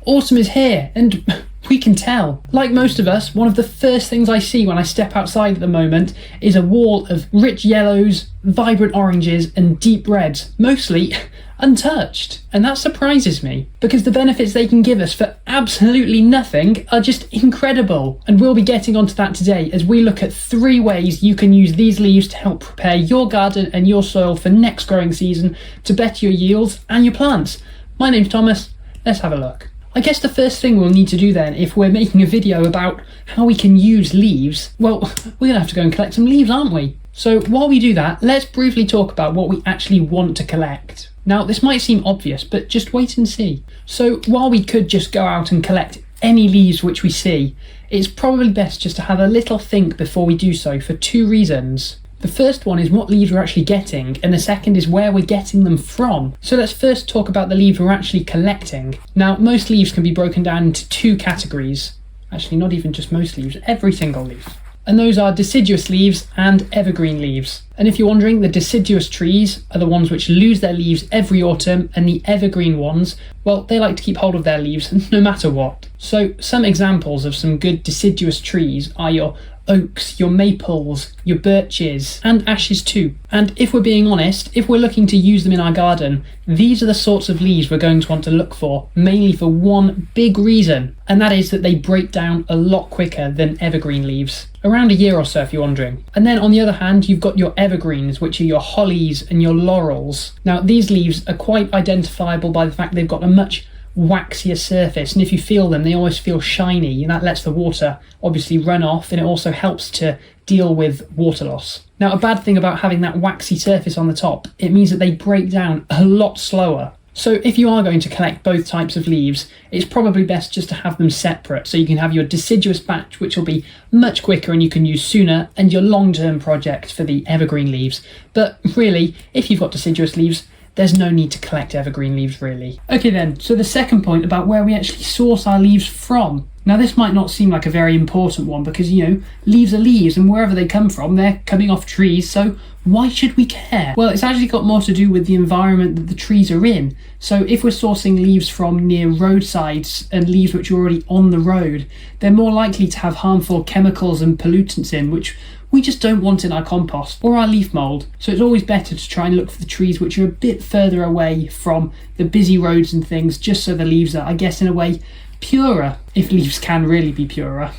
Autumn is here, and we can tell. Like most of us, one of the first things I see when I step outside at the moment is a wall of rich yellows, vibrant oranges, and deep reds, mostly untouched. And that surprises me, because the benefits they can give us for absolutely nothing are just incredible. And we'll be getting onto that today as we look at 3 ways you can use these leaves to help prepare your garden and your soil for next growing season to better your yields and your plants. My name's Thomas. Let's have a look. I guess the first thing we'll need to do then, if we're making a video about how we can use leaves, well, we're going to have to go and collect some leaves, aren't we? So while we do that, let's briefly talk about what we actually want to collect. Now, this might seem obvious, but just wait and see. So while we could just go out and collect any leaves which we see, it's probably best just to have a little think before we do so for 2 reasons. The first one is what leaves we're actually getting, and the second is where we're getting them from. So let's first talk about the leaves we're actually collecting. Now, most leaves can be broken down into 2 categories. Actually, not even just most leaves, every single leaf. And those are deciduous leaves and evergreen leaves. And if you're wondering, the deciduous trees are the ones which lose their leaves every autumn, and the evergreen ones, well, they like to keep hold of their leaves no matter what. So some examples of some good deciduous trees are your oaks, your maples, your birches, and ashes too. And if we're being honest, if we're looking to use them in our garden, these are the sorts of leaves we're going to want to look for, mainly for one big reason, and that is that they break down a lot quicker than evergreen leaves. Around a year or so, if you're wondering. And then on the other hand, you've got your evergreens, which are your hollies and your laurels. Now, these leaves are quite identifiable by the fact they've got a much waxier surface, and if you feel them, they almost feel shiny, and that lets the water obviously run off, and it also helps to deal with water loss. Now, a bad thing about having that waxy surface on the top, it means that they break down a lot slower. So if you are going to collect both types of leaves, it's probably best just to have them separate, so you can have your deciduous batch, which will be much quicker and you can use sooner, and your long-term project for the evergreen leaves. But really, if you've got deciduous leaves, there's no need to collect evergreen leaves really. Okay then, so the second point about where we actually source our leaves from. Now, this might not seem like a very important one because, leaves are leaves, and wherever they come from, they're coming off trees, so why should we care? Well, it's actually got more to do with the environment that the trees are in. So if we're sourcing leaves from near roadsides and leaves which are already on the road, they're more likely to have harmful chemicals and pollutants in, which we just don't want in our compost or our leaf mould. So it's always better to try and look for the trees which are a bit further away from the busy roads and things, just so the leaves are, I guess, in a way, purer, if leaves can really be purer.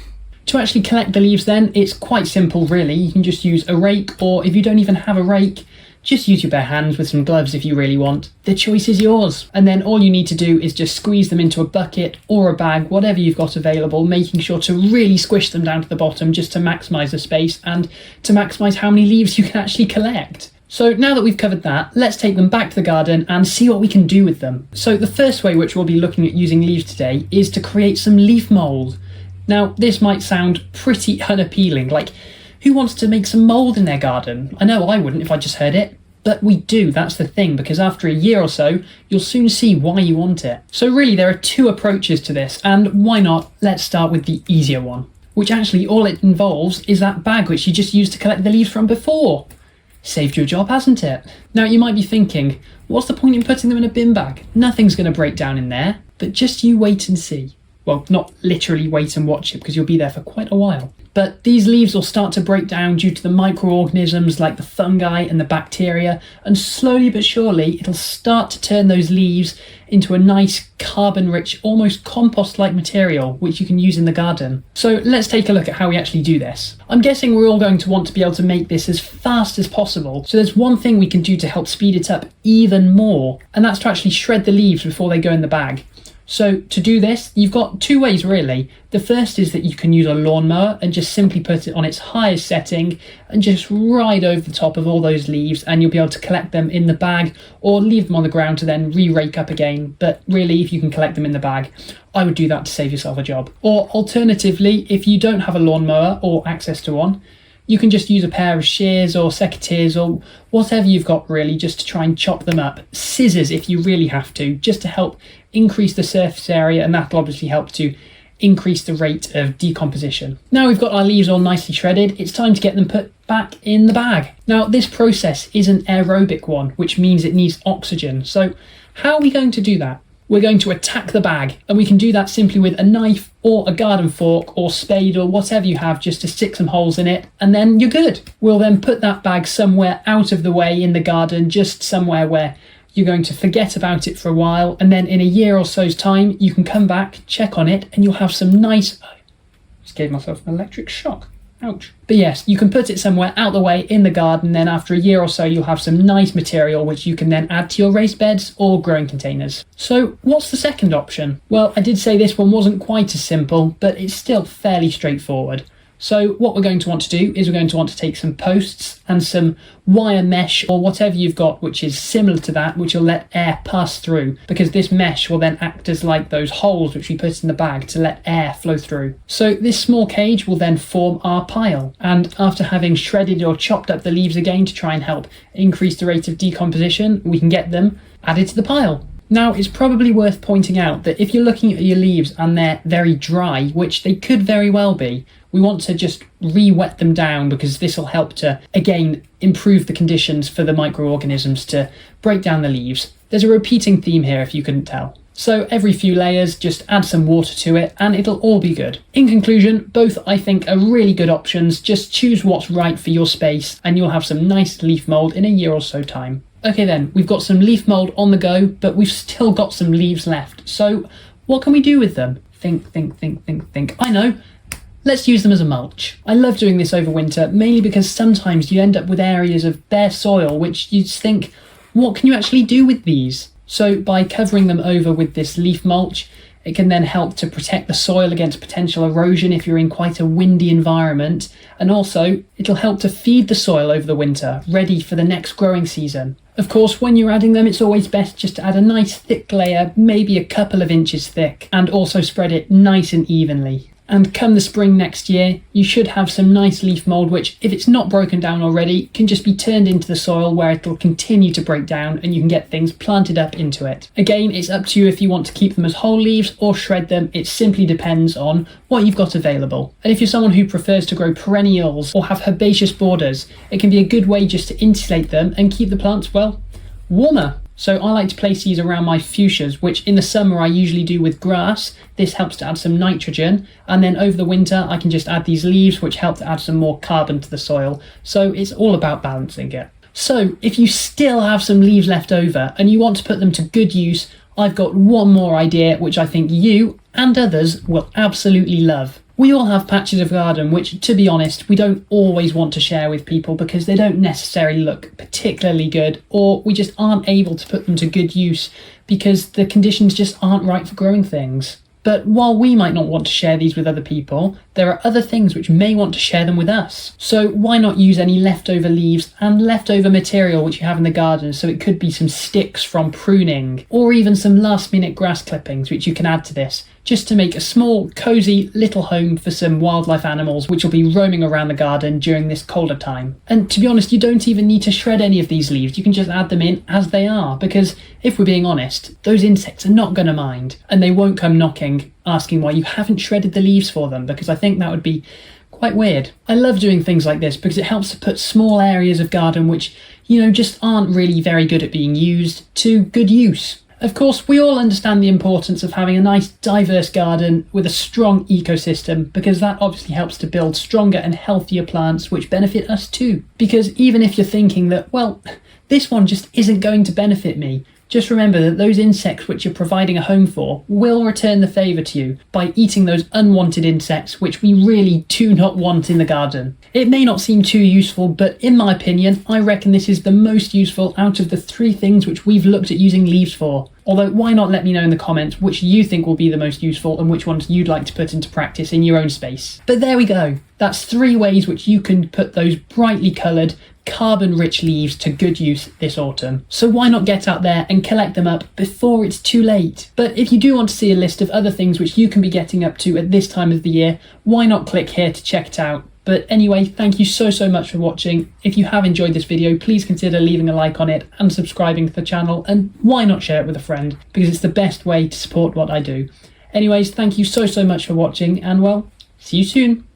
To actually collect the leaves then, it's quite simple really. You can just use a rake, or if you don't even have a rake, just use your bare hands with some gloves if you really want. The choice is yours. And then all you need to do is just squeeze them into a bucket or a bag, whatever you've got available, making sure to really squish them down to the bottom just to maximise the space and to maximise how many leaves you can actually collect. So now that we've covered that, let's take them back to the garden and see what we can do with them. So the first way which we'll be looking at using leaves today is to create some leaf mould. Now, this might sound pretty unappealing, like who wants to make some mould in their garden? I know I wouldn't if I just heard it, but we do, that's the thing, because after a year or so, you'll soon see why you want it. So really there are 2 approaches to this, and why not, let's start with the easier one, which actually all it involves is that bag which you just used to collect the leaves from before. Saved your job, hasn't it? Now you might be thinking, what's the point in putting them in a bin bag? Nothing's going to break down in there, but just you wait and see. Well, not literally wait and watch it, because you'll be there for quite a while. But these leaves will start to break down due to the microorganisms like the fungi and the bacteria, and slowly but surely it'll start to turn those leaves into a nice carbon-rich, almost compost-like material which you can use in the garden. So let's take a look at how we actually do this. I'm guessing we're all going to want to be able to make this as fast as possible, so there's one thing we can do to help speed it up even more, and that's to actually shred the leaves before they go in the bag. So to do this, you've got 2 ways really. The first is that you can use a lawnmower and just simply put it on its highest setting and just ride over the top of all those leaves, and you'll be able to collect them in the bag or leave them on the ground to then re-rake up again. But really, if you can collect them in the bag, I would do that to save yourself a job. Or alternatively, if you don't have a lawnmower or access to one, you can just use a pair of shears or secateurs or whatever you've got really, just to try and chop them up. Scissors if you really have to, just to help increase the surface area, and that'll obviously help to increase the rate of decomposition. Now we've got our leaves all nicely shredded, it's time to get them put back in the bag. Now this process is an aerobic one, which means it needs oxygen. So how are we going to do that? we're going to attack the bag, and we can do that simply with a knife or a garden fork or spade or whatever you have just to stick some holes in it, and then you're good. We'll then put that bag somewhere out of the way in the garden, just somewhere where you're going to forget about it for a while, and then in a year or so's time you can come back, check on it, and you'll have some nice... I just gave myself an electric shock. Ouch. But yes, you can put it somewhere out the way in the garden, then after a year or so you'll have some nice material which you can then add to your raised beds or growing containers. So what's the second option? Well, I did say this one wasn't quite as simple, but it's still fairly straightforward. So what we're going to want to do is we're going to want to take some posts and some wire mesh or whatever you've got which is similar to that, which will let air pass through, because this mesh will then act as like those holes which we put in the bag to let air flow through. So this small cage will then form our pile, and after having shredded or chopped up the leaves again to try and help increase the rate of decomposition, we can get them added to the pile. Now, it's probably worth pointing out that if you're looking at your leaves and they're very dry, which they could very well be, we want to just re-wet them down, because this will help to, again, improve the conditions for the microorganisms to break down the leaves. There's a repeating theme here if you couldn't tell. So every few layers, just add some water to it and it'll all be good. In conclusion, both I think are really good options. Just choose what's right for your space and you'll have some nice leaf mould in a year or so time. Okay then, we've got some leaf mould on the go, but we've still got some leaves left. So what can we do with them? Think. I know. Let's use them as a mulch. I love doing this over winter, mainly because sometimes you end up with areas of bare soil which you just think, what can you actually do with these? So by covering them over with this leaf mulch, it can then help to protect the soil against potential erosion if you're in quite a windy environment, and also it'll help to feed the soil over the winter, ready for the next growing season. Of course, when you're adding them, it's always best just to add a nice thick layer, maybe a couple of inches thick, and also spread it nice and evenly. And come the spring next year, you should have some nice leaf mould which, if it's not broken down already, can just be turned into the soil where it'll continue to break down and you can get things planted up into it. Again, it's up to you if you want to keep them as whole leaves or shred them. It simply depends on what you've got available. And if you're someone who prefers to grow perennials or have herbaceous borders, it can be a good way just to insulate them and keep the plants, well, warmer. So I like to place these around my fuchsias, which in the summer I usually do with grass. This helps to add some nitrogen, and then over the winter I can just add these leaves which help to add some more carbon to the soil. So it's all about balancing it. So if you still have some leaves left over and you want to put them to good use, I've got one more idea which I think you and others will absolutely love. We all have patches of garden which, to be honest, we don't always want to share with people because they don't necessarily look particularly good, or we just aren't able to put them to good use because the conditions just aren't right for growing things. But while we might not want to share these with other people, there are other things which may want to share them with us. So why not use any leftover leaves and leftover material which you have in the garden? So it could be some sticks from pruning, or even some last minute grass clippings which you can add to this, just to make a small, cosy little home for some wildlife animals which will be roaming around the garden during this colder time. And to be honest, you don't even need to shred any of these leaves. You can just add them in as they are, because if we're being honest, those insects are not going to mind, and they won't come knocking asking why you haven't shredded the leaves for them, because I think that would be quite weird. I love doing things like this because it helps to put small areas of garden which, just aren't really very good at being used to good use. Of course, we all understand the importance of having a nice diverse garden with a strong ecosystem, because that obviously helps to build stronger and healthier plants which benefit us too. Because even if you're thinking that, well, this one just isn't going to benefit me, just remember that those insects which you're providing a home for will return the favour to you by eating those unwanted insects which we really do not want in the garden. It may not seem too useful, but in my opinion, I reckon this is the most useful out of the 3 things which we've looked at using leaves for. Although, why not let me know in the comments which you think will be the most useful and which ones you'd like to put into practice in your own space. But there we go. That's 3 ways which you can put those brightly coloured, carbon-rich leaves to good use this autumn. So why not get out there and collect them up before it's too late? But if you do want to see a list of other things which you can be getting up to at this time of the year, why not click here to check it out? But anyway, thank you so much for watching. If you have enjoyed this video, please consider leaving a like on it and subscribing to the channel, and why not share it with a friend, because it's the best way to support what I do. Anyways, thank you so much for watching, and well, see you soon.